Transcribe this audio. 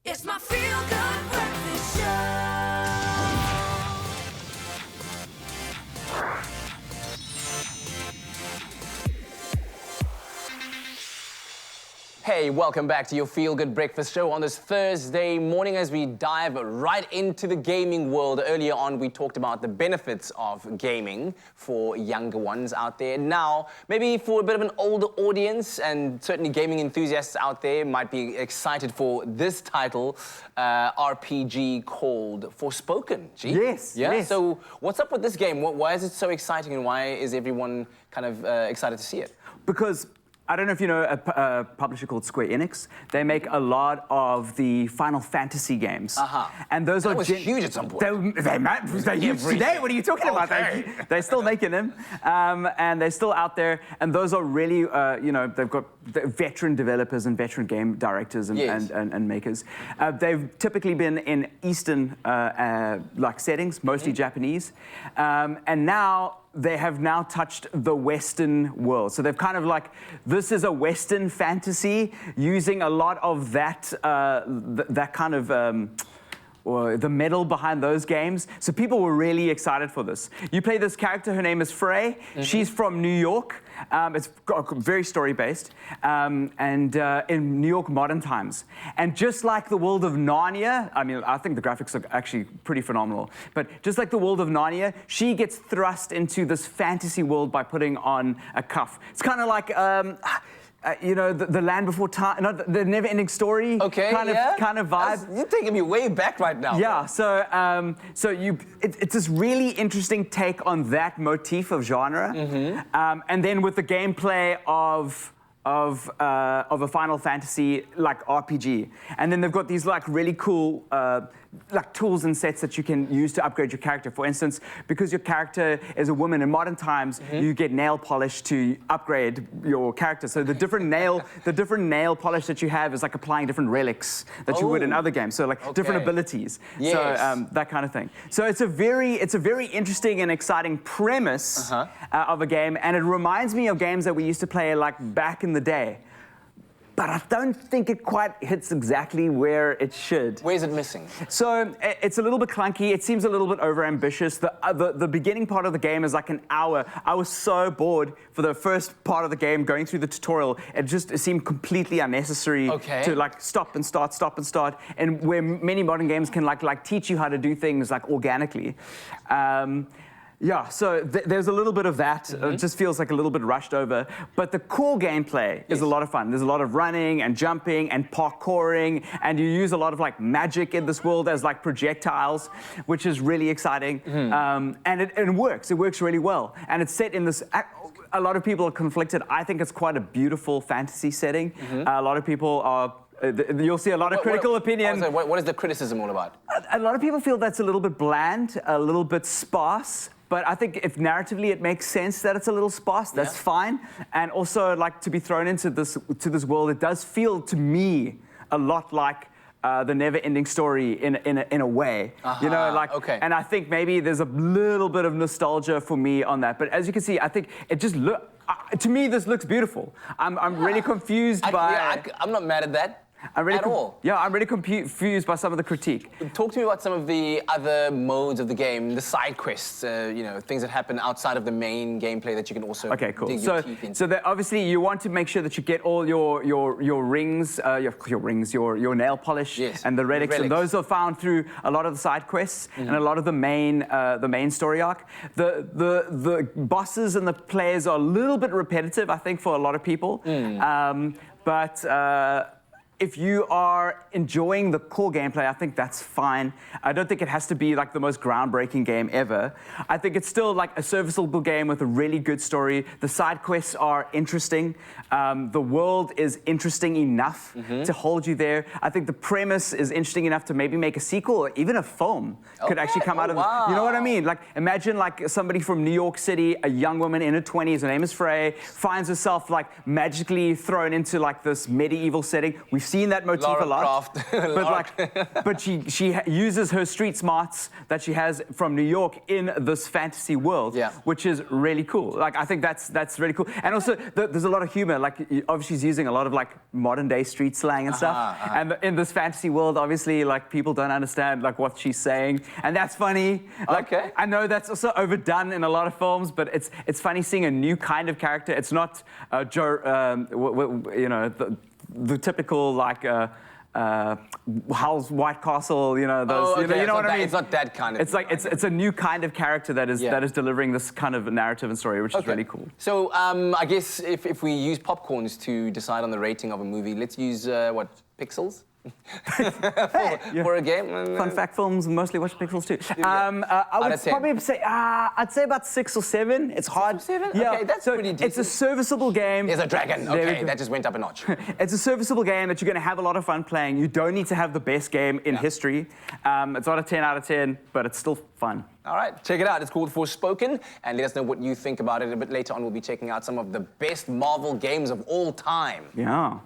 It's my feel-good breakfast show. Hey, welcome back to your Feel Good Breakfast Show on this Thursday morning as we dive right into the gaming world. Earlier on, we talked about the benefits of gaming for younger ones out there. Now, maybe for a bit of an older audience, and certainly gaming enthusiasts out there might be excited for this title, RPG called Forspoken. G? Yes, yeah? yes. So what's up with this game? Why is it so exciting, and why is everyone kind of excited to see it? Because I don't know if you know a publisher called Square Enix. They make a lot of the Final Fantasy games. And those That was huge at some point. They're huge today. What are you talking about? They're still making them. And they're still out there. And those are really, they've got veteran developers and veteran game directors and makers. They've typically been in Eastern settings, mostly Japanese. And now they have now touched the Western world. So they've kind of this is a Western fantasy using a lot of that, that kind of, or the metal behind those games. So people were really excited for this. You play this character, her name is Frey. She's from New York. It's very story-based, and in New York modern times. And just like the world of Narnia, I mean, I think the graphics are actually pretty phenomenal, but just like the world of Narnia, she gets thrust into this fantasy world by putting on a cuff. It's kind of like, the Land Before Time, not the Never-Ending Story kind of vibe. You're taking me way back right now. Yeah, it's this really interesting take on that motif of genre, and then with the gameplay of a Final Fantasy RPG, and then they've got these really cool tools and sets that you can use to upgrade your character. For instance, because your character is a woman in modern times, you get nail polish to upgrade your character. So the different nail polish that you have is like applying different relics that you would in other games. So different abilities. Yes. So that kind of thing. So it's a very interesting and exciting premise of a game, and it reminds me of games that we used to play back in the day. But I don't think it quite hits exactly where it should. Where is it missing? So it's a little bit clunky. It seems a little bit overambitious. The beginning part of the game is like an hour. I was so bored for the first part of the game going through the tutorial. It seemed completely unnecessary to stop and start. And where many modern games can teach you how to do things organically. Yeah, so there's a little bit of that. It just feels like a little bit rushed over. But the core gameplay is a lot of fun. There's a lot of running and jumping and parkouring, and you use a lot of magic in this world as projectiles, which is really exciting. And it works. It works really well. And it's set in this. A lot of people are conflicted. I think it's quite a beautiful fantasy setting. A lot of people are. You'll see a lot of critical opinion. What is the criticism all about? A lot of people feel that's a little bit bland, a little bit sparse. But I think if narratively it makes sense that it's a little sparse, that's fine. And also, to be thrown into this world, it does feel to me a lot like the Never-Ending Story in a way. And I think maybe there's a little bit of nostalgia for me on that. But as you can see, I think it just to me, this looks beautiful. I'm really confused by. I'm not mad at that. I'm really confused by some of the critique. Talk to me about some of the other modes of the game, the side quests, things that happen outside of the main gameplay that you can also dig your teeth into. So obviously you want to make sure that you get all your rings, your nail polish and the relics, and those are found through a lot of the side quests and a lot of the main story arc. The bosses and the players are a little bit repetitive, I think, for a lot of people. If you are enjoying the core gameplay, I think that's fine. I don't think it has to be the most groundbreaking game ever. I think it's still a serviceable game with a really good story. The side quests are interesting. The world is interesting enough to hold you there. I think the premise is interesting enough to maybe make a sequel, or even a film could actually come out of it. You know what I mean? Imagine somebody from New York City, a young woman in her 20s, her name is Frey, finds herself magically thrown into this medieval setting. We've seen that motif Lara a lot. Croft. But she uses her street smarts that she has from New York in this fantasy world, which is really cool. Like, I think that's really cool. And also, there's a lot of humor. Like, obviously, she's using a lot of like modern day street slang and stuff. And in this fantasy world, obviously, like, people don't understand like what she's saying, and that's funny. Like, I know that's also overdone in a lot of films, but it's funny seeing a new kind of character. It's not the typical like. Howl's White Castle, you know, those, you know what I mean? It's not that kind of. It's like it's a new kind of character that is delivering this kind of narrative and story, which is really cool. So I guess if we use popcorns to decide on the rating of a movie, let's use what, pixels? for a game. Fun fact: films mostly watch pixels too. I would probably say I'd say about 6 or 7. It's hard. 7? Yeah, okay, that's pretty decent. It's a serviceable game. There's a dragon. Okay, that just went up a notch. It's a serviceable game that you're going to have a lot of fun playing. You don't need to have the best game in history. It's not a 10 out of 10, but it's still fun. All right, check it out. It's called Forspoken, and let us know what you think about it. A bit later on, we'll be checking out some of the best Marvel games of all time. Yeah.